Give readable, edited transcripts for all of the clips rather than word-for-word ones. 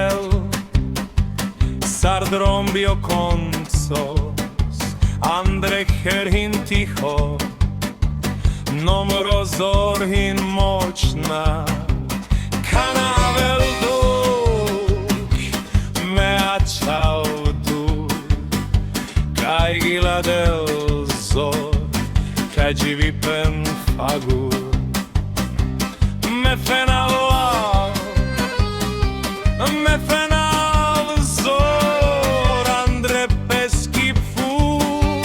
Giladel Sardrombio Concos Andrecherhin ticho Nomrozorhin močna Kanavel duk Mea čaudu Kaj Giladel zor Kaj Givipen fagur Me fenal Me fenal zor Andre pesky fur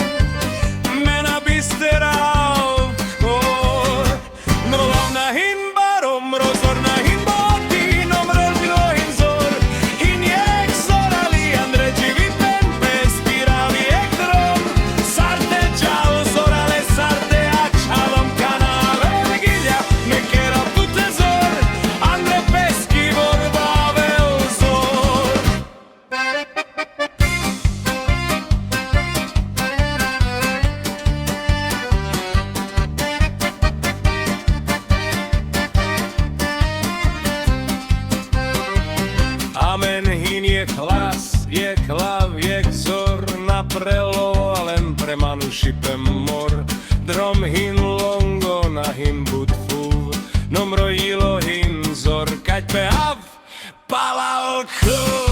Me nabisteral vchor Mrlav na hin barom rozor na hin botin Omrlvilo hin zor Hin jek zorali Andre Givipen pespirali ek drom Sarte čal zorale sarte a čalom kanale Gilja me kera pute zor Andre pesky vor bavel zor Amen hin je hlas, je hlav, je vzor na prelo, alem pre manu šipem mor. Drom hin longo na hin budfu, nomro ilo hin zor, kaď pe hav, pala okor.